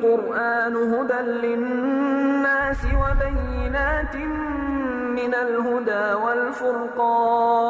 القرآن هدى للناس وبينات من الهدى والفرقان.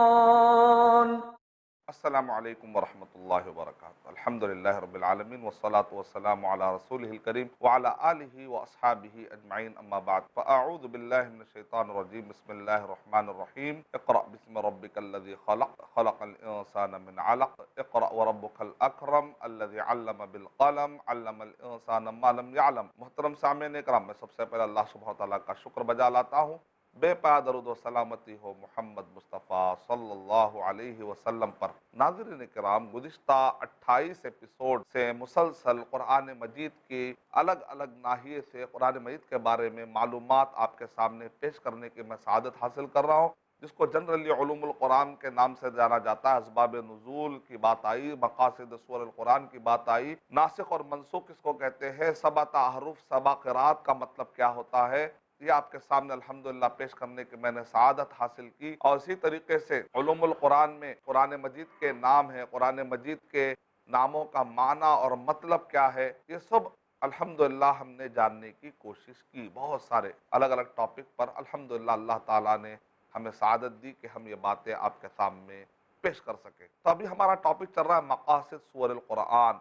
السلام علیکم ورحمۃ اللہ وبرکاتہ. الحمدللہ رب العالمین والصلاة والسلام علی رسولہ الکریم وعلی آلہ واصحابہ اجمعین، اما بعد فاعوذ باللہ من الشیطان الرجیم. بسم اللہ الرحمن الرحیم. اقرأ بسم ربک الذی خلق، خلق الانسان من علق، اقرأ وربک الاکرم الذی علم بالقلم، علم الانسان ما لم یعلم. محترم سامعین کرام، میں سب سے پہلے اللہ سبحانہ وتعالیٰ کا شکر بجا لاتا ہوں. بے پا درود و سلامتی ہو محمد مصطفیٰ صلی اللہ علیہ وسلم پر. ناظرین کرام، گزشتہ 28 ایپیسوڈ سے مسلسل قرآن مجید کی الگ الگ ناحیے سے قرآن مجید کے بارے میں معلومات آپ کے سامنے پیش کرنے کی میں سعادت حاصل کر رہا ہوں، جس کو جنرلی علوم القرآن کے نام سے جانا جاتا ہے. اسباب نزول کی بات آئی، مقاصد سور القرآن کی بات آئی، ناسخ اور منسوخ کس کو کہتے ہیں، سبع احرف سبع قرات کا مطلب کیا ہوتا ہے، یہ آپ کے سامنے الحمدللہ پیش کرنے کی میں نے سعادت حاصل کی. اور اسی طریقے سے علوم القرآن میں قرآن مجید کے نام ہیں، قرآن مجید کے ناموں کا معنی اور مطلب کیا ہے، یہ سب الحمدللہ ہم نے جاننے کی کوشش کی. بہت سارے الگ الگ ٹاپک پر الحمدللہ اللہ تعالیٰ نے ہمیں سعادت دی کہ ہم یہ باتیں آپ کے سامنے پیش کر سکیں. تو ابھی ہمارا ٹاپک چل رہا ہے مقاصد سور القرآن.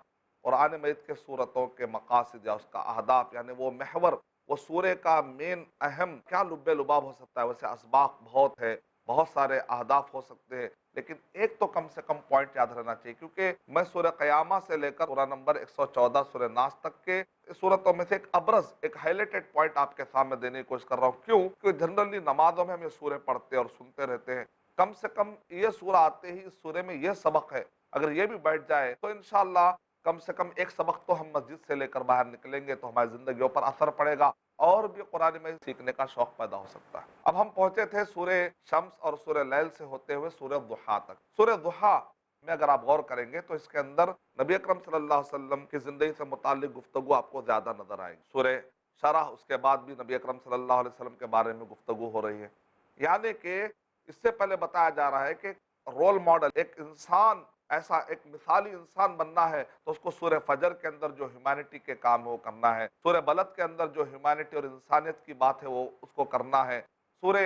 قرآن مجید کے صورتوں کے مقاصد یا اس کا اہداف، یعنی وہ محور، وہ سورے کا مین اہم کیا لب لباب ہو سکتا ہے. ویسے اسباق بہت ہے، بہت سارے اہداف ہو سکتے ہیں، لیکن ایک تو کم سے کم پوائنٹ یاد رہنا چاہیے، کیونکہ میں سورہ قیامہ سے لے کر سورہ نمبر 114 سورہ ناس تک کے صورتوں میں سے ایک ابرز، ایک ہائی لائٹڈ پوائنٹ آپ کے سامنے دینے کی کوشش کر رہا ہوں. کیوں؟ کیونکہ جنرلی نمازوں میں ہم یہ سورے پڑھتے اور سنتے رہتے ہیں. کم سے کم یہ سورہ آتے ہی اس سورے میں یہ سبق ہے، اگر یہ بھی بیٹھ جائے تو انشاءاللہ کم سے کم ایک سبق تو ہم مسجد سے لے کر باہر نکلیں گے تو ہماری زندگیوں پر اثر پڑے گا اور بھی قرآن میں سیکھنے کا شوق پیدا ہو سکتا ہے. اب ہم پہنچے تھے سورہ شمس اور سورہ لیل سے ہوتے ہوئے سورہ ضحیٰ تک. سورہ ضحیٰ میں اگر آپ غور کریں گے تو اس کے اندر نبی اکرم صلی اللہ علیہ وسلم کی زندگی سے متعلق گفتگو آپ کو زیادہ نظر آئے گی. سورہ شرح اس کے بعد بھی نبی اکرم صلی اللہ علیہ وسلم کے بارے میں گفتگو ہو رہی ہے. یعنی کہ اس سے پہلے بتایا جا رہا ہے کہ رول ماڈل، ایک انسان، ایسا ایک مثالی انسان بننا ہے تو اس کو سورہ فجر کے اندر جو ہیومینٹی کے کام وہ کرنا ہے، سورہ بلد کے اندر جو ہیومینٹی اور انسانیت کی بات ہے وہ اس کو کرنا ہے، سورہ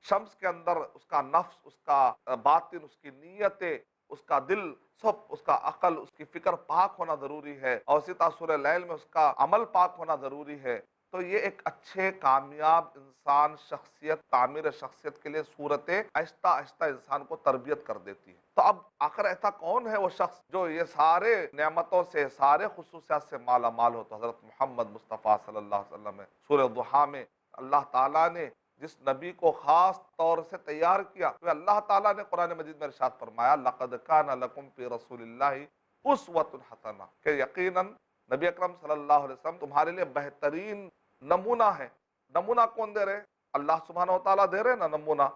شمس کے اندر اس کا نفس، اس کا باطن، اس کی نیتیں، اس کا دل، سب، اس کا عقل، اس کی فکر پاک ہونا ضروری ہے، اور اسی طرح سورہ لیل میں اس کا عمل پاک ہونا ضروری ہے. تو یہ ایک اچھے کامیاب انسان، شخصیت، تعمیر شخصیت کے لیے صورتیں آہستہ آہستہ انسان کو تربیت کر دیتی ہے. تو اب آخر ایسا کون ہے وہ شخص جو یہ سارے نعمتوں سے، سارے خصوصیات سے مالا مال ہو؟ تو حضرت محمد مصطفیٰ صلی اللہ علیہ وسلم ہے. سورہ ضحیٰ میں اللہ تعالیٰ نے جس نبی کو خاص طور سے تیار کیا، تو اللہ تعالیٰ نے قرآن مجید میں ارشاد فرمایا لَقَدْ كَانَ لَكُمْ فِي رَسُولِ اللَّهِ أُسْوَةٌ حَسَنَةٌ، کہ یقیناً نبی اکرم صلی اللہ علیہ وسلم تمہارے لیے بہترین نمونہ ہے. نمونہ کون دے رہے؟ اللہ سبحانہ وتعالیٰ دے رہے نا نمونہ.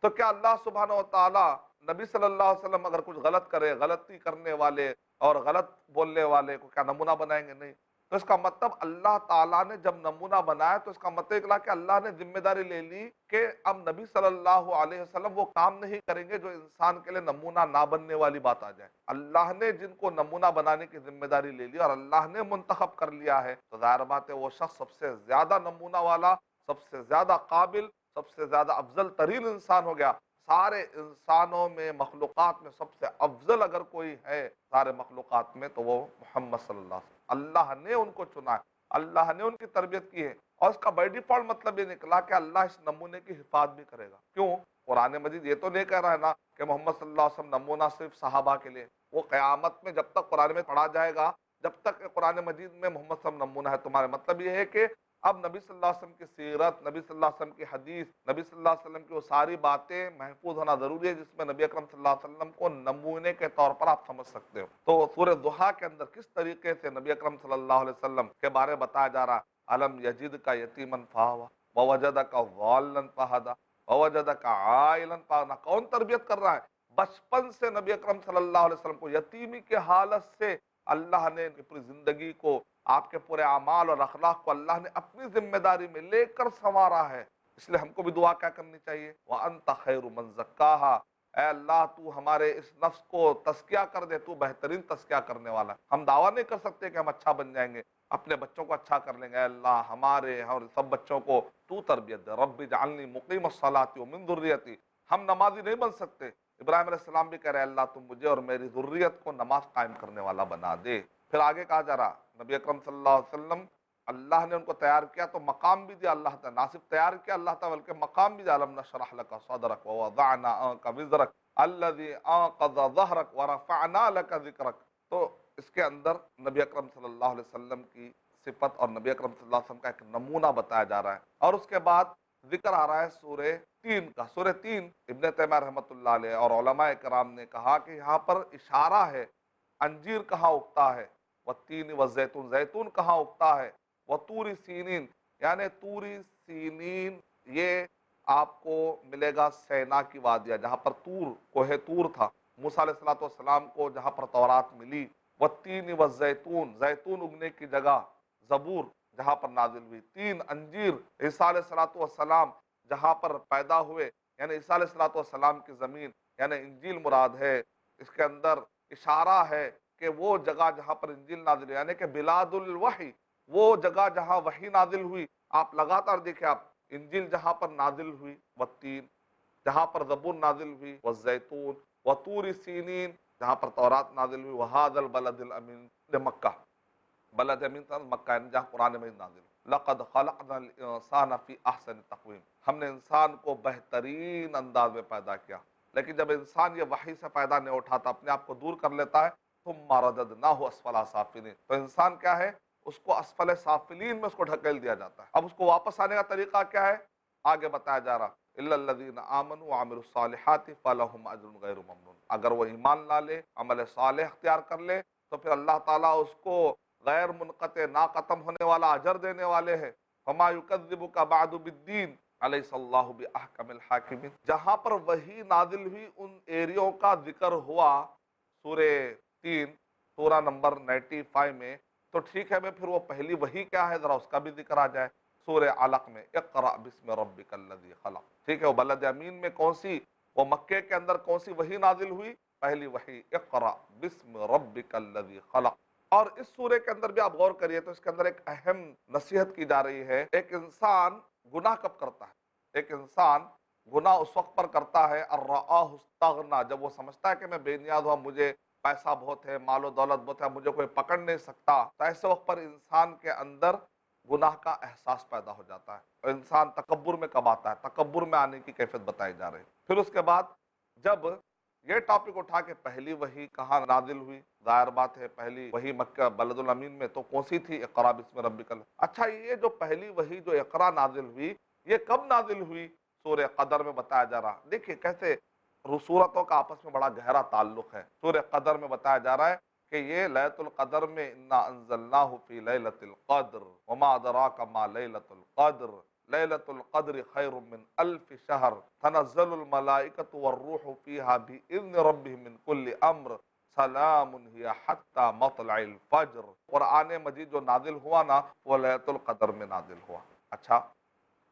تو کیا اللہ سبحانہ وتعالیٰ نبی صلی اللہ علیہ وسلم اگر کچھ غلط کرے، غلطی کرنے والے اور غلط بولنے والے کو کیا نمونہ بنائیں گے؟ نہیں. تو اس کا مطلب اللہ تعالیٰ نے جب نمونہ بنایا تو اس کا مطلب نکلا کہ اللہ نے ذمہ داری لے لی کہ اب نبی صلی اللہ علیہ وسلم وہ کام نہیں کریں گے جو انسان کے لیے نمونہ نہ بننے والی بات آ جائے. اللہ نے جن کو نمونہ بنانے کی ذمہ داری لے لی اور اللہ نے منتخب کر لیا ہے، تو ظاہر بات ہے وہ شخص سب سے زیادہ نمونہ والا، سب سے زیادہ قابل، سب سے زیادہ افضل ترین انسان ہو گیا. سارے انسانوں میں، مخلوقات میں سب سے افضل اگر کوئی ہے سارے مخلوقات میں تو وہ محمد صلی اللہ علیہ وسلم. اللہ نے ان کو چنا ہے، اللہ نے ان کی تربیت کی ہے، اور اس کا بائی ڈیفالٹ مطلب یہ نکلا کہ اللہ اس نمونے کی حفاظت بھی کرے گا. کیوں؟ قرآن مجید یہ تو نہیں کہہ رہا ہے نا کہ محمد صلی اللہ علیہ وسلم نمونہ صرف صحابہ کے لیے. وہ قیامت میں جب تک قرآن میں پڑھا جائے گا، جب تک کہ قرآن مجید میں محمد صلی اللہ علیہ وسلم نمونہ ہے، تمہارا مطلب یہ ہے کہ اب نبی صلی اللہ علیہ وسلم کی سیرت، نبی صلی اللہ علیہ وسلم کی حدیث، نبی صلی اللہ علیہ وسلم کی وہ ساری باتیں محفوظ ہونا ضروری ہے جس میں نبی اکرم صلی اللہ علیہ وسلم کو نمونے کے طور پر آپ سمجھ سکتے ہو. تو سورہ ضحیٰ کے اندر کس طریقے سے نبی اکرم صلی اللہ علیہ وسلم کے بارے میں بتایا جا رہا ہے. الم یجدک یتیما فآویٰ ووجدک ضالا فہدیٰ ووجدک عائلا فاغنیٰ. کون تربیت کر رہا ہے؟ بچپن سے نبی اکرم صلی اللہ علیہ وسلم کو یتیمی کے حالت سے اللہ نے پوری زندگی کو، آپ کے پورے اعمال اور اخلاق کو اللہ نے اپنی ذمہ داری میں لے کر سنوارا ہے. اس لیے ہم کو بھی دعا کیا کرنی چاہیے؟ وَأَنْتَ خَيْرُ مَنْ زَكَّاهَا، اے اللہ تو ہمارے اس نفس کو تزکیہ کر دے، تو بہترین تزکیہ کرنے والا ہے. ہم دعویٰ نہیں کر سکتے کہ ہم اچھا بن جائیں گے، اپنے بچوں کو اچھا کر لیں گے، اللہ ہمارے اور سب بچوں کو تو تربیت دے، رب اجعلنی مقیم الصلاۃ ومن ذریتی۔ ہم نمازی نہیں بن سکتے، ابراہیم علیہ السلام بھی کہہ رہے اللہ تم مجھے اور میری ذریت کو نماز قائم کرنے والا بنا دے۔ پھر آگے کہا جا رہا نبی اکرم صلی اللہ علیہ وسلم، اللہ نے ان کو تیار کیا تو مقام بھی دیا اللہ تعالیٰ، نہ صرف تیار کیا اللہ تعالیٰ بلکہ مقام بھی دیا، الم نشرح لک صدرک ووضعنا عنک وزرک الذی انقض ظہرک ورفعنا لک ذکرک۔ تو اس کے اندر نبی اکرم صلی اللہ علیہ وسلم کی صفت اور نبی اکرم صلی اللہ علیہ وسلم کا ایک نمونہ بتایا جا رہا ہے، اور اس کے بعد ذکر آ رہا ہے سورہ تین کا۔ سورہ تین ابن تیمیہ رحمۃ اللہ علیہ اور علماء کرام نے کہا کہ یہاں پر اشارہ ہے انجیر کہاں اگتا ہے، والتین والزیتون، زیتون کہاں اگتا ہے، وطور سینین، یعنی طور سینین یہ آپ کو ملے گا سینا کی وادیہ جہاں پر طور کوہ طور تھا، موسیٰ علیہ السلام کو جہاں پر تورات ملی، والتین والزیتون، زیتون اگنے کی جگہ زبور جہاں پر نازل ہوئی، تین انجیر عیسیٰ علیہ السلام جہاں پر پیدا ہوئے، یعنی عیسیٰ علیہ السلام کی زمین یعنی انجیل مراد ہے۔ اس کے اندر اشارہ ہے کہ وہ جگہ جہاں پر انجیل نازل ہوئی یعنی کہ بلاد الوحی، وہ جگہ جہاں وحی نازل ہوئی۔ آپ لگاتار دیکھیں، آپ انجیل جہاں پر نازل ہوئی، والتین جہاں پر زبور نازل ہوئی، والزیتون، وطور سینین جہاں پر تورات نازل ہوئی، وہذا البلد الامین، مکہ بلد امین تھا مکہ یعنی جہاں قرآن مجید نازل ہوئی۔ لقد خلقنا الانسان فی احسن تقویم، ہم نے انسان کو بہترین انداز میں پیدا کیا، لیکن جب انسان یہ وحی سے فائدہ نہیں اٹھاتا، اپنے آپ کو دور کر لیتا ہے، ثم رددناہ اسفل سافلین، تو انسان کیا ہے، اس کو اسفل سافلین میں اس کو ڈھکیل دیا جاتا ہے۔ اب اس کو واپس آنے کا طریقہ کیا ہے، آگے بتایا جا رہا الا الذین آمنوا وعملوا الصالحات فلہم اجر غیر ممنون، اگر وہ ایمان لا لے، عمل صالح اختیار کر لے، تو پھر اللہ تعالیٰ اس کو غیر منقطع نہ ختم ہونے والا اجر دینے والے ہیں۔ فما یکذبک بعد بالدین الیس اللہ باحکم الحاکمین، جہاں پر وہی نازل ہوئی ان ایریوں کا ذکر ہوا سورہ تین سورہ نمبر 95 میں، تو ٹھیک ہے میں پھر وہ پہلی وہی کیا ہے ذرا اس کا بھی ذکر آ جائے۔ سورہ علق میں اقرأ بسم ربک الذی خلق، ٹھیک ہے وہ بلد امین میں کون سی، وہ مکے کے اندر کون سی وہی نازل ہوئی، پہلی وحی اقرأ بسم ربک الذی خلق۔ اور اس سورے کے اندر بھی آپ غور کریے تو اس کے اندر ایک اہم نصیحت کی جا رہی ہے۔ ایک انسان گناہ کب کرتا ہے، ایک انسان گناہ اس وقت پر کرتا ہے الرآہ استغنا، جب وہ سمجھتا ہے کہ میں بے نیاز ہوں، مجھے پیسہ بہت ہے، مال و دولت بہت ہے، مجھے کوئی پکڑ نہیں سکتا، تو ایسے وقت پر انسان کے اندر گناہ کا احساس پیدا ہو جاتا ہے، اور انسان تکبر میں کب آتا ہے، تکبر میں آنے کی کیفیت بتائی جا رہی ہے۔ پھر اس کے بعد جب یہ ٹاپک اٹھا کہ پہلی وحی کہاں نازل ہوئی، ظاہر بات ہے پہلی وحی مکہ بلد الامین میں، تو کون سی تھی، اقرا بسم ربک الذی۔ اچھا یہ جو پہلی وحی جو اقرا نازل ہوئی، یہ کب نازل ہوئی، سورہ قدر میں بتایا جا رہا۔ دیکھیے کیسے صورتوں کا آپس میں بڑا گہرا تعلق ہے۔ سورہ قدر میں بتایا جا رہا ہے کہ یہ لیلۃ القدر میں انا انزلناہ فی لیلۃ القدر وما ادراک ما لیلۃ القدر لیلۃ القدر خیر من الف شہر تنزل الملائکۃ والروح فیہا باذن ربہم من کل امر سلام ہی حتی مطلع الفجر۔ قرآن مجید جو نازل ہوا نا وہ لیلۃ القدر میں نازل ہوا۔ اچھا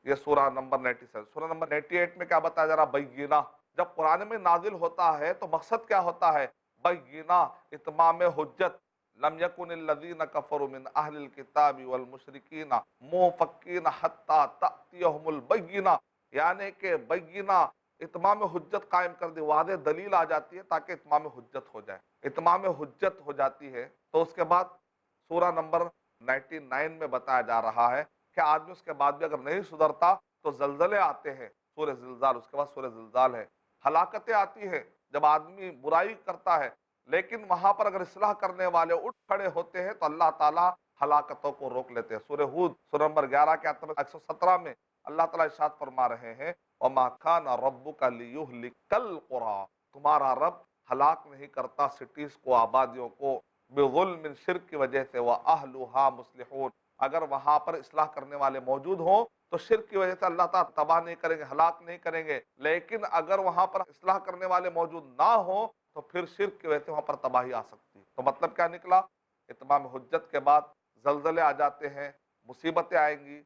یہ سورہ نمبر 97۔ سورہ نمبر 98 میں کیا بتایا جا رہا، بینہ، جب قرآن میں نازل ہوتا ہے تو مقصد کیا ہوتا ہے، بینہ، اتمام حجت۔ لم یکن الذین کفروا من اہل الکتاب والمشرکین منفکین حتی تأتیہم البینہ، یعنی کہ بینہ اتمام حجت قائم کر دی، واضح دلیل آ جاتی ہے تاکہ اتمام حجت ہو جائے، اتمام حجت ہو جاتی ہے۔ تو اس کے بعد سورہ نمبر 99 میں بتایا جا رہا ہے کہ آدمی اس کے بعد بھی اگر نہیں سدھرتا تو زلزلے آتے ہیں، سورہ زلزال، اس کے بعد سورہ زلزال ہے، ہلاکتیں آتی ہیں جب آدمی برائی کرتا ہے، لیکن وہاں پر اگر اصلاح کرنے والے اٹھ کھڑے ہوتے ہیں تو اللہ تعالیٰ ہلاکتوں کو روک لیتے ہیں۔ سورہ ہود سورہ نمبر 11 کے 117 میں اللہ تعالیٰ ارشاد فرما رہے ہیں وَمَا كَانَ رَبُّكَ لِيُهْلِكَ الْقُرَىٰ، تمہارا رب ہلاک نہیں کرتا سٹیز کو، آبادیوں کو، بظلم شرک کی وجہ سے، وَأَهْلُهَا مُصْلِحُونَ، اگر وہاں پر اصلاح کرنے والے موجود ہوں تو شرک کی وجہ سے اللہ تعالیٰ تباہ نہیں کریں گے، ہلاک نہیں کریں گے، لیکن اگر وہاں پر اصلاح کرنے والے موجود نہ ہوں تو پھر شرک کی وجہ سے وہاں پر تباہی آ سکتی ہے۔ تو مطلب کیا نکلا، اتمام حجت کے بعد زلزلے آ جاتے ہیں، مصیبتیں آئیں گی،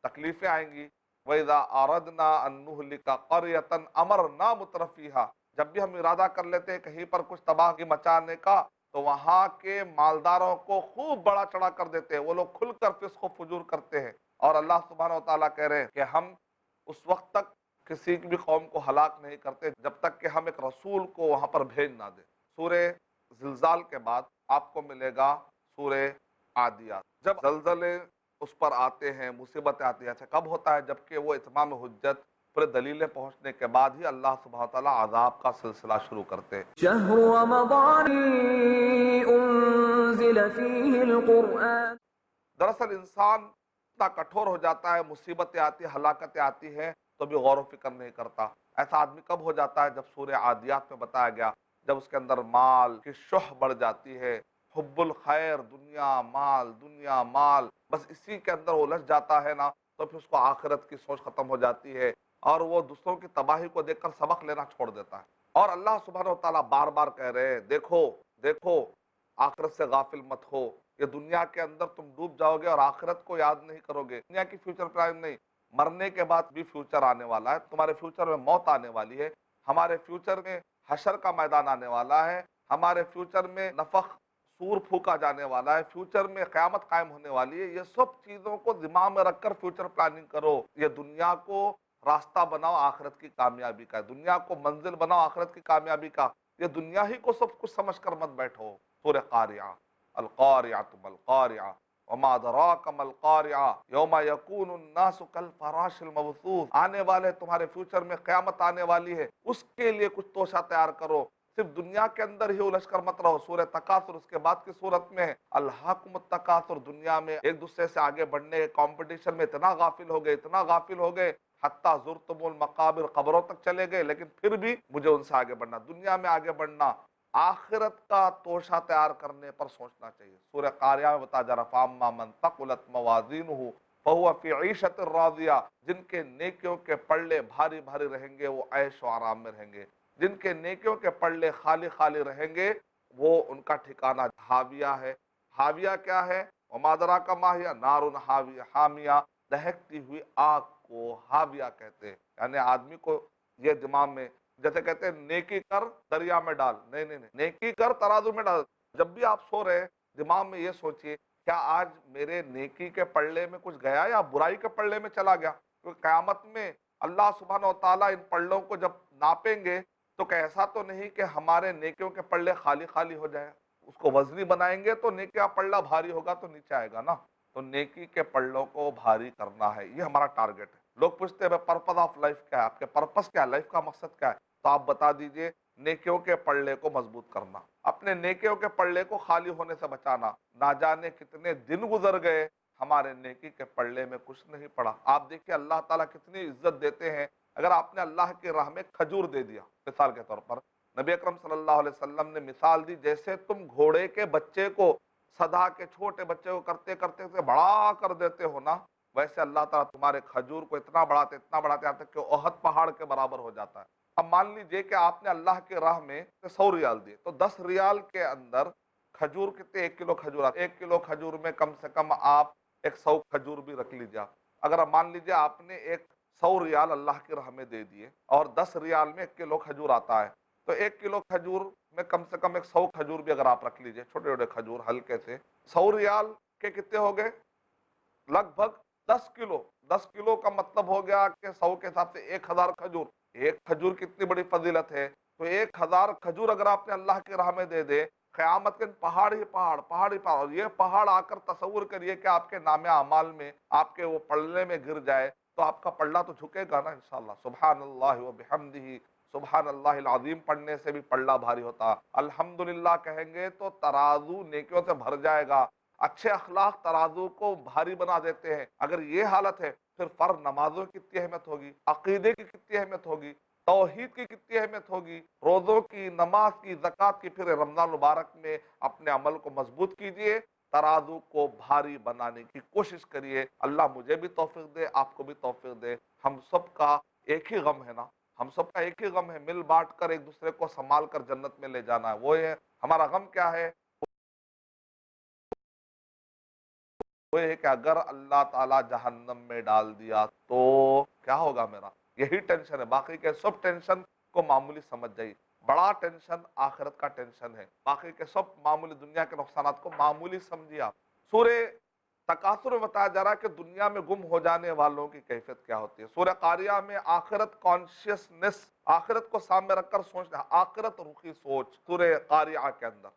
تکلیفیں آئیں گی۔ وَإِذَا أَرَدْنَا أَن نُهْلِكَ قَرْيَةً أَمَرْنَا مُتْرَفِيهَا، جب بھی ہم ارادہ کر لیتے ہیں کہیں پر کچھ تباہی مچانے کا تو وہاں کے مالداروں کو خوب بڑا چڑھا کر دیتے ہیں، وہ لوگ کھل کر فسق و فجور کرتے ہیں، اور اللہ سبحانہ و تعالیٰ کہہ رہے ہیں کہ ہم اس وقت تک کسی بھی قوم کو ہلاک نہیں کرتے جب تک کہ ہم ایک رسول کو وہاں پر بھیج نہ دیں۔ سورہ زلزال کے بعد آپ کو ملے گا سورہ عادیات۔ جب زلزلے اس پر آتے ہیں، مصیبتیں آتی ہیں، اچھا کب ہوتا ہے؟ جبکہ وہ اتمام حجت پر دلیلیں پہنچنے کے بعد ہی اللہ سبحانہ تعالیٰ عذاب کا سلسلہ شروع کرتے ہیں۔ شهر رمضان انزل فيه القرآن۔ دراصل انسان اتنا کٹھور ہو جاتا ہے، مصیبتیں آتی ہیں، ہلاکتیں آتی ہیں، تو بھی غور و فکر نہیں کرتا۔ ایسا آدمی کب ہو جاتا ہے؟ جب سورہ عادیات میں بتایا گیا، جب اس کے اندر مال کی شح بڑھ جاتی ہے، حب الخیر، دنیا مال، بس اسی کے اندر الجھ جاتا ہے نا، تو پھر اس کو آخرت کی سوچ ختم ہو جاتی ہے، اور وہ دوسروں کی تباہی کو دیکھ کر سبق لینا چھوڑ دیتا ہے۔ اور اللہ سبحانہ و تعالیٰ بار بار کہہ رہے ہیں، دیکھو آخرت سے غافل مت ہو، یہ دنیا کے اندر تم ڈوب جاؤ گے اور آخرت کو یاد نہیں کرو گے۔ دنیا کی فیوچر پلان نہیں، مرنے کے بعد بھی فیوچر آنے والا ہے، تمہارے فیوچر میں موت آنے والی ہے، ہمارے فیوچر میں حشر کا میدان آنے والا ہے، ہمارے فیوچر میں نفخ سور پھونکا جانے والا ہے، فیوچر میں قیامت قائم ہونے والی ہے۔ یہ سب چیزوں کو دماغ میں رکھ کر فیوچر پلاننگ کرو۔ یہ دنیا کو راستہ بناؤ آخرت کی کامیابی کا، دنیا کو منزل بناؤ آخرت کی کامیابی کا، یہ دنیا ہی کو سب کچھ سمجھ کر مت بیٹھو۔ سورہ قاریعہ، القاریعۃ ما القاریعہ وما ادراک ما القاریعہ یوم یکون الناس کالفراش المبثوث، آنے والے تمہارے فیوچر میں قیامت آنے والی ہے، اس کے لیے کچھ توشہ تیار کرو، صرف دنیا کے اندر ہی الجھ کر مت رہو۔ سورہ تکاثر اس کے بعد کی صورت میں ہے، الہاکم التکاثر، دنیا میں ایک دوسرے سے آگے بڑھنے کے کمپٹیشن میں اتنا غافل ہو گئے حتیٰ زرتم المقابر، قبروں تک چلے گئے، لیکن پھر بھی مجھے ان سے آگے بڑھنا، دنیا میں آگے بڑھنا، آخرت کا توشہ تیار کرنے پر سوچنا چاہیے۔ سورہ قاریہ میں بتا جا رہا، فاما من ثقلت موازینہ فہو فی عیشۃ راضیہ، جن کے نیکیوں کے پلڑے بھاری بھاری رہیں گے وہ عیش و آرام میں رہیں گے، جن کے نیکیوں کے پلڑے خالی خالی رہیں گے وہ ان کا ٹھکانہ حاویہ ہے۔ حاویہ کیا ہے؟ وما ادراک ما ہی، نار حاویہ، حامیہ، دہکتی ہوئی آگ کو حاویہ کہتے ہیں۔ یعنی آدمی کو یہ دماغ میں، جیسے کہتے ہیں نیکی کر دریا میں ڈال، نہیں، نیکی کر ترازو میں ڈال۔ جب بھی آپ سو رہے دماغ میں یہ سوچئے، کیا آج میرے نیکی کے پلڑے میں کچھ گیا یا برائی کے پلڑے میں چلا گیا؟ کیونکہ قیامت میں اللہ سبحانہ و تعالیٰ ان پلڑوں کو جب ناپیں گے تو کہ ایسا تو نہیں کہ ہمارے نیکیوں کے پلڑے خالی خالی ہو جائے، اس کو وزنی بنائیں گے تو نیکی کا پلڑا بھاری ہوگا تو نیچے آئے گا نا۔ تو نیکی کے پلڑوں کو بھاری کرنا ہے، یہ ہمارا ٹارگٹ ہے۔ لوگ پوچھتے ہیں پرپز آف لائف کیا ہے، آپ کے پرپز کیا ہے، لائف کا مقصد کیا ہے؟ تو آپ بتا دیجئے، نیکیوں کے پلڑے کو مضبوط کرنا، اپنے نیکیوں کے پلڑے کو خالی ہونے سے بچانا۔ نہ جانے کتنے دن گزر گئے ہمارے نیکی کے پلڑے میں کچھ نہیں پڑا۔ آپ دیکھیں اللہ تعالیٰ کتنی عزت دیتے ہیں، اگر آپ نے اللہ کی راہ میں کھجور دے دیا، مثال کے طور پر نبی اکرم صلی اللہ علیہ وسلم نے مثال دی، جیسے تم گھوڑے کے بچے کو سدا کے چھوٹے بچے کو کرتے کرتے اسے بڑا کر دیتے ہو نا، ویسے اللہ تعالیٰ تمہارے کھجور کو اتنا بڑھاتے یہاں تک کہ احد پہاڑ کے برابر ہو جاتا ہے۔ اب مان لیجئے کہ آپ نے اللہ کی راہ میں 100 ریال دیے، تو 10 ریال کے اندر کھجور کتنے؟ 1 کلو کھجور آتے، 1 کلو کھجور میں کم سے کم آپ 100 کھجور بھی رکھ لیجئے۔ اگر مان لیجئے آپ نے 100 ریال اللہ کی راہ میں دے دیے اور 10 ریال میں 1 کلو کھجور آتا ہے، تو 1 کلو کھجور میں کم سے کم 100 کھجور بھی اگر آپ رکھ لیجئے، چھوٹے چھوٹے کھجور ہلکے سے، 100 ریال کے کتنے ہو گئے؟ لگ بھگ 10 کلو۔ 10 کلو کا مطلب ہو گیا کہ 100 کے حساب سے 1000 کھجور۔ ایک کھجور کتنی بڑی فضیلت ہے، تو 1000 کھجور اگر آپ نے اللہ کی راہ میں دے دے، قیامت کے پہاڑ ہی پہاڑ، اور یہ پہاڑ آ کر تصور کریے کہ آپ کے نام اعمال میں آپ کے وہ پلڑے میں گر جائے، تو آپ کا پلڑا تو جھکے گا نا انشاءاللہ۔ سبحان اللہ و بحمدہ، سبحان اللہ العظیم پڑھنے سے بھی پلڑا بھاری ہوتا، الحمدللہ کہیں گے تو ترازو نیکیوں سے بھر جائے گا۔ اچھے اخلاق ترازو کو بھاری بنا دیتے ہیں۔ اگر یہ حالت ہے پھر فرض نمازوں کی کتنی اہمیت ہوگی، عقیدے کی کتنی اہمیت ہوگی، توحید کی کتنی اہمیت ہوگی، روزوں کی، نماز کی، زکوٰۃ کی۔ پھر رمضان مبارک میں اپنے عمل کو مضبوط کیجئے، ترازو کو بھاری بنانے کی کوشش کریے۔ اللہ مجھے بھی توفیق دے، آپ کو بھی توفیق دے۔ ہم سب کا ایک ہی غم ہے نا، ہم سب کا ایک ہی غم ہے، مل بانٹ کر ایک دوسرے کو سنبھال کر جنت میں لے جانا ہے۔ وہ ہے ہمارا غم کیا ہے؟ وہ ہے کہ اگر اللہ تعالیٰ جہنم میں ڈال دیا تو کیا ہوگا میرا، یہی ٹینشن ہے۔ باقی کے سب ٹینشن کو معمولی سمجھ جائیے۔ بڑا ٹینشن آخرت کا ٹینشن ہے، باقی کے سب معمولی دنیا کے نقصانات کو معمولی سمجھیے آپ۔ سورہ تکاثر میں بتایا جا رہا ہے کہ دنیا میں گم ہو جانے والوں کی کیفیت کیا ہوتی ہے۔ سورہ قاریہ میں آخرت کانشیسنس، آخرت کو سامنے رکھ کر سوچنا، آخرت رخی سوچ، سورہ قاریہ کے اندر۔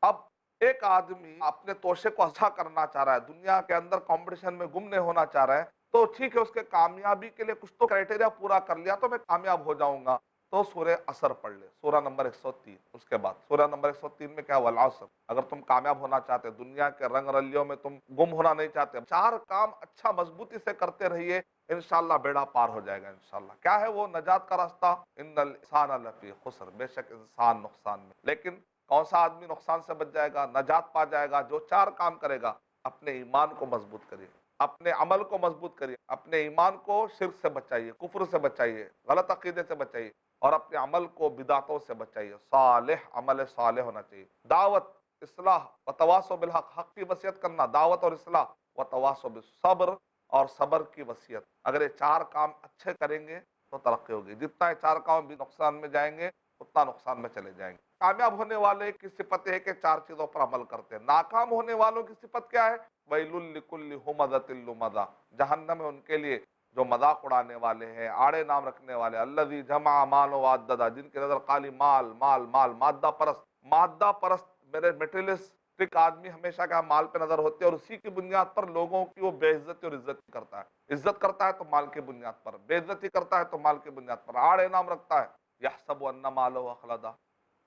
اب ایک آدمی اپنے توشے کو اچھا کرنا چاہ رہا ہے، دنیا کے اندر کمپٹیشن میں گم نہیں ہونا چاہ رہا ہے، تو ٹھیک ہے، اس کے کامیابی کے لیے کچھ تو کرائٹیریا پورا کر لیا تو میں کامیاب ہو جاؤں گا، تو سورہ عصر پڑھ لے، سورہ نمبر 103۔ اس کے بعد سورہ نمبر 103 میں کیا، والعصر۔ اگر تم کامیاب ہونا چاہتے، دنیا کے رنگ رلیوں میں تم گم ہونا نہیں چاہتے، چار کام اچھا مضبوطی سے کرتے رہیے، انشاءاللہ بیڑا پار ہو جائے گا انشاءاللہ۔ کیا ہے وہ نجات کا راستہ؟ ان الانسان لفی خسر، بے شک انسان نقصان میں۔ لیکن کون سا آدمی نقصان سے بچ جائے گا، نجات پا جائے گا؟ جو چار کام کرے گا، اپنے ایمان کو مضبوط کریے، اپنے عمل کو مضبوط کریے، اپنے ایمان کو شرک سے بچائیے، کفر سے بچائیے، غلط عقیدے سے بچائیے، اور اپنے عمل کو بدعتوں سے بچائیے، صالح عمل صالح ہونا چاہیے۔ دعوت، اصلاح و تواصو بالحق، حق کی وصیت کرنا، دعوت اور اصلاح و تواصو بالصبر، اور صبر کی وصیت۔ اگر یہ چار کام اچھے کریں گے تو ترقی ہوگی، جتنا یہ چار کام بھی نقصان میں جائیں گے اتنا نقصان میں چلے جائیں گے۔ کامیاب ہونے والے کی صفت ہے کہ چار چیزوں پر عمل کرتے ہیں۔ ناکام ہونے والوں کی صفت کیا ہے؟ وَيْلٌ لِكُلِّ هُمَزَةٍ لُمَزَةٍ، جہنم ہے ان کے لیے جو مذاق اڑانے والے ہیں، آڑے نام رکھنے والے، الذی جمع مال و عددہ، جن کی نظر خالی مال مال مال، مادہ پرست، مادہ پرست، میرے میٹریلسٹک آدمی ہمیشہ کیا مال پہ نظر ہوتے ہیں، اور اسی کی بنیاد پر لوگوں کی وہ بے عزتی اور عزت کرتا ہے۔ عزت کرتا ہے تو مال کی بنیاد پر، بے عزتی کرتا ہے تو مال کی بنیاد پر، آڑے نام رکھتا ہے۔ یحسب ان مالہ اخلدہ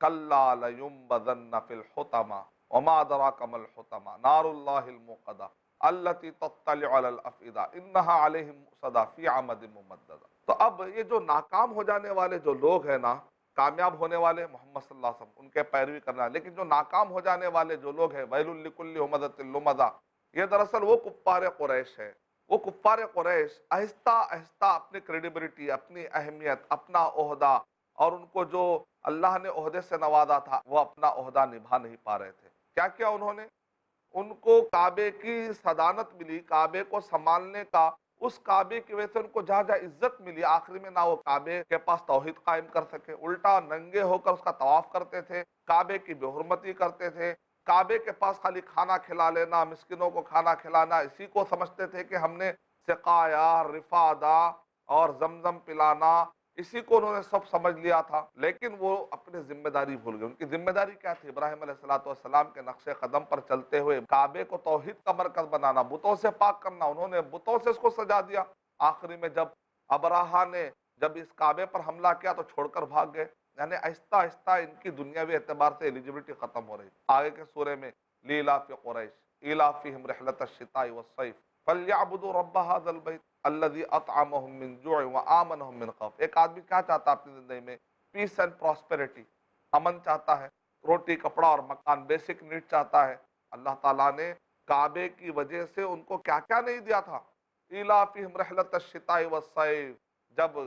کلا لینبذن فی الحطمہ وما ادراک ما الحطمہ نار اللہ الموقدہ التی تطلع علی الافئدہ انہا علیہم مؤصدہ فی عمد ممددہ۔ تو اب یہ جو ناکام ہو جانے والے جو لوگ ہیں نا، کامیاب ہونے والے محمد صلی اللہ علیہ وسلم ان کے پیروی کرنا ہے، لیکن جو ناکام ہو جانے والے جو لوگ ہیں، ویل لکل ہمزۃ لمزہ، یہ دراصل وہ کفار قریش ہے۔ وہ کفار قریش آہستہ آہستہ اپنی کریڈیبلٹی، اپنی اہمیت، اپنا عہدہ، اور ان کو جو اللہ نے عہدے سے نوازا تھا وہ اپنا عہدہ نبھا نہیں پا رہے تھے۔ کیا کیا انہوں نے؟ ان کو کعبے کی صدانت ملی، کعبے کو سنبھالنے کا، اس کعبے کی وجہ سے ان کو جہاں جہاں عزت ملی، آخری میں نہ وہ کعبے کے پاس توحید قائم کر سکے، الٹا ننگے ہو کر اس کا طواف کرتے تھے، کعبے کی بے حرمتی کرتے تھے، کعبے کے پاس خالی کھانا کھلا لینا، مسکینوں کو کھانا کھلانا، اسی کو سمجھتے تھے کہ ہم نے سقایا، رفادہ اور زمزم پلانا، اسی کو انہوں نے سب سمجھ لیا تھا۔ لیکن وہ اپنی ذمہ داری بھول گئے۔ ان کی ذمہ داری کیا تھی؟ ابراہیم علیہ السلام کے نقش قدم پر چلتے ہوئے کعبے کو توحید کا مرکز بنانا، بتوں سے پاک کرنا۔ انہوں نے بتوں سے اس کو سجا دیا۔ آخری میں جب ابراہا نے جب اس کعبے پر حملہ کیا تو چھوڑ کر بھاگ گئے، یعنی آہستہ آہستہ ان کی دنیاوی اعتبار سے ایلیجبلٹی ختم ہو رہی۔ آگے کے سورے میں لیلاف قریش ایلافہم رحلۃ الشتاء والصیف فلیعبدوا رب ھذا البیت الذی اطعمہم من جوع وآمنہم من خوف۔ ایک آدمی کیا چاہتا ہے اپنی زندگی میں؟ پیس اینڈ پراسپیرٹی، امن چاہتا ہے، روٹی کپڑا اور مکان، بیسک نیڈ چاہتا ہے۔ اللہ تعالیٰ نے کعبے کی وجہ سے ان کو کیا کیا نہیں دیا تھا؟ ایلافہم رحلۃ الشتاء والصیف، جب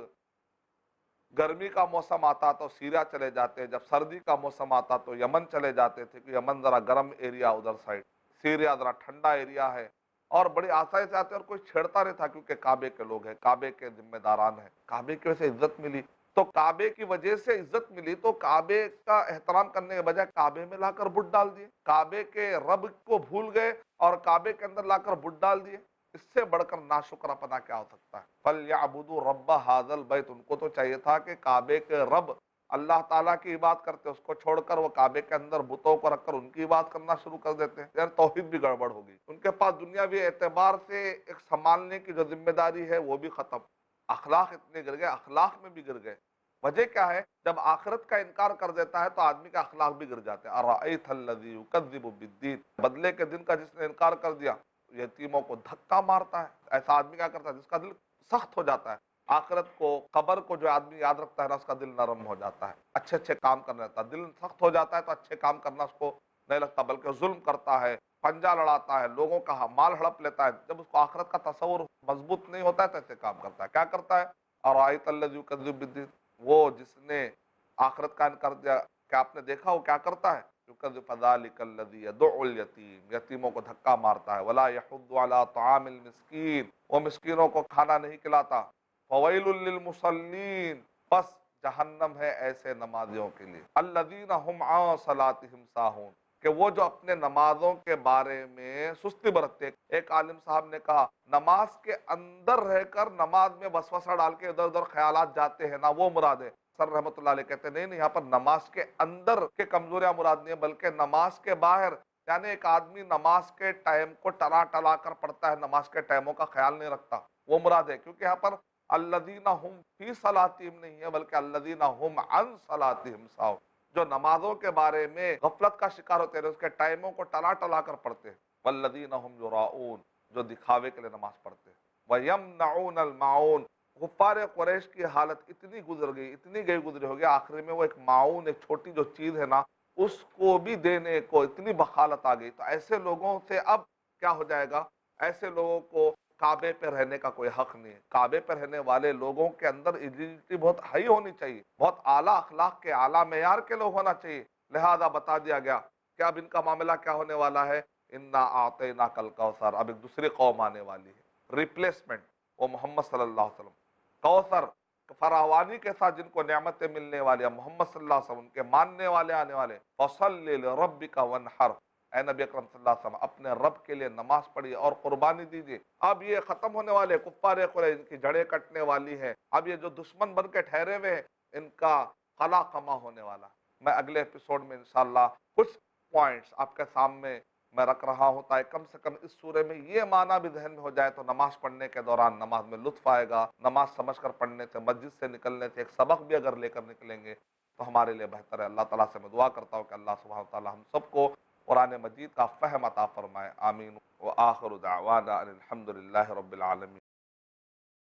گرمی کا موسم آتا تو سیریا چلے جاتے، جب سردی کا موسم آتا تو یمن چلے جاتے تھے، کہ یمن ذرا گرم ایریا ادھر سائڈ، سیریا ذرا ٹھنڈا ایریا ہے، اور بڑی آسانی سے آتے اور کوئی چھیڑتا نہیں تھا، کیونکہ کعبے کے لوگ ہیں، کعبے کے ذمہ داران ہیں، کعبے کی وجہ سے عزت ملی۔ تو کعبے کی وجہ سے عزت ملی تو کعبے کا احترام کرنے کے بجائے کعبے میں لا کر بت ڈال دیے، کعبے کے رب کو بھول گئے اور کعبے کے اندر لا کر بت ڈال دیے۔ اس سے بڑھ کر ناشکر اپنا کیا ہو سکتا ہے؟ فَلْيَعْبُدُوا رَبَّ هَذَا الْبَيْتِ، ان کو تو چاہیے تھا کہ کعبے کے رب اللہ تعالیٰ کی عبادت کرتے، اس کو چھوڑ کر وہ کعبے کے اندر بتوں کو رکھ کر ان کی عبادت کرنا شروع کر دیتے ہیں، یار توحید بھی گڑبڑ ہوگی۔ ان کے پاس دنیاوی اعتبار سے ایک سنبھالنے کی جو ذمہ داری ہے وہ بھی ختم، اخلاق اتنے گر گئے، اخلاق میں بھی گر گئے۔ وجہ کیا ہے؟ جب آخرت کا انکار کر دیتا ہے تو آدمی کا اخلاق بھی گر جاتے ہیں۔ اَرَأَيْتَ الَّذِي يُكَذِّبُ بِالدِّينِ، بدلے کے دن کا جس نے انکار کر دیا، یتیموں کو دھکا مارتا ہے۔ ایسا آدمی کیا کرتا ہے؟ جس کا دل سخت ہو جاتا ہے۔ آخرت کو، قبر کو جو آدمی یاد رکھتا ہے نا، اس کا دل نرم ہو جاتا ہے، اچھے اچھے کام کرنے لگتا ہے۔ دل سخت ہو جاتا ہے تو اچھے کام کرنا اس کو نہیں لگتا، بلکہ ظلم کرتا ہے، پنجا لڑاتا ہے، لوگوں کا مال ہڑپ لیتا ہے۔ جب اس کو آخرت کا تصور مضبوط نہیں ہوتا ہے تو ایسے کام کرتا ہے۔ کیا کرتا ہے؟ اَرَأَيْتَ الَّذِي يُكَذِّبُ بِالدِّينِ، وہ جس نے آخرت کا انکار دیا، کیا آپ نے دیکھا وہ کیا کرتا ہے؟ فَذَلِكَ الَّذِي يَدُعُّ الْيَتِيمَ، یتیموں کو دھکا مارتا ہے۔ وَلَا يَحُضُّ عَلَىٰ طَعَامِ الْمِسْكِينِ، وہ مسکینوں کو کھانا نہیں کھلاتا۔ فَوَيْلٌ لِّلْمُصَلِّينَ، بس جہنم ہے ایسے نمازیوں کے لیے۔ الذین هم عن صلاتهم ساہون، کہ وہ جو اپنے نمازوں کے بارے میں سستی برتتے۔ ایک عالم صاحب نے کہا نماز کے اندر رہ کر نماز میں وسوسہ ڈال کے ادھر ادھر خیالات جاتے ہیں نا، وہ مراد ہے۔ سر رحمۃ اللہ علیہ کہتے ہیں نہیں، یہاں پر نماز کے اندر کے کمزوریاں مراد نہیں ہے، بلکہ نماز کے باہر، یعنی ایک آدمی نماز کے ٹائم کو ٹلا ٹلا کر پڑھتا ہے، نماز کے ٹائموں کا خیال نہیں رکھتا، وہ مراد ہے۔ کیونکہ یہاں پر الذین هم فی صلاتہم نہیں ہے، بلکہ الذین هم عن صلاتہم ساہون، جو نمازوں کے بارے میں غفلت کا شکار ہوتے ہیں، اس کے ٹائموں کو ٹلا ٹلا کر پڑھتے ہیں۔ والذین هم یراؤون، جو دکھاوے کے لیے نماز پڑھتے ہیں۔ ویمنعون الماعون، کفار قریش کی حالت اتنی گزر گئی، اتنی گئی گزری ہوگی، آخری میں وہ ایک معاون، ایک چھوٹی جو چیز ہے نا، اس کو بھی دینے کو اتنی بخالت آ گئی۔ تو ایسے لوگوں سے اب کیا ہو جائے گا؟ ایسے لوگوں کو کعبے پہ رہنے کا کوئی حق نہیں ہے۔ کعبے پہ رہنے والے لوگوں کے اندر ایلیجیبلٹی بہت ہائی ہونی چاہیے، بہت اعلیٰ اخلاق کے، اعلیٰ معیار کے لوگ ہونا چاہیے۔ لہذا بتا دیا گیا کہ اب ان کا معاملہ کیا ہونے والا ہے، انا اعطیناک الکوثر، اب ایک دوسری قوم آنے والی ہے، ریپلیسمنٹ، وہ محمد صلی اللہ علیہ وسلم۔ کوثر، فراوانی کے ساتھ جن کو نعمتیں ملنے والی ہیں، محمد صلی اللہ علیہ وسلم کے ماننے والے آنے والے۔ فصلی لربک وانحر، اے نبی اکرم صلی اللہ علیہ وسلم اپنے رب کے لیے نماز پڑھیے اور قربانی دیجیے۔ اب یہ ختم ہونے والے کفار قریش، ان کی جڑیں کٹنے والی ہیں، اب یہ جو دشمن بن کے ٹھہرے ہوئے ہیں، ان کا خلا قما ہونے والا۔ میں اگلے ایپیسوڈ میں انشاءاللہ کچھ پوائنٹس آپ کے سامنے میں رکھ رہا ہوں، تاکہ کم سے کم اس سورے میں یہ معنی بھی ذہن میں ہو جائے، تو نماز پڑھنے کے دوران نماز میں لطف آئے گا۔ نماز سمجھ کر پڑھنے سے، مسجد سے نکلنے سے ایک سبق بھی اگر لے کر نکلیں گے تو ہمارے لیے بہتر ہے۔ اللہ تعالیٰ سے میں دعا کرتا ہوں کہ اللہ سبحانہ وتعالیٰ ہم سب کو قرآن مجید کا فہم عطا فرمائے، آمین۔ وآخر دعوانا ان الحمد للہ رب العالمین۔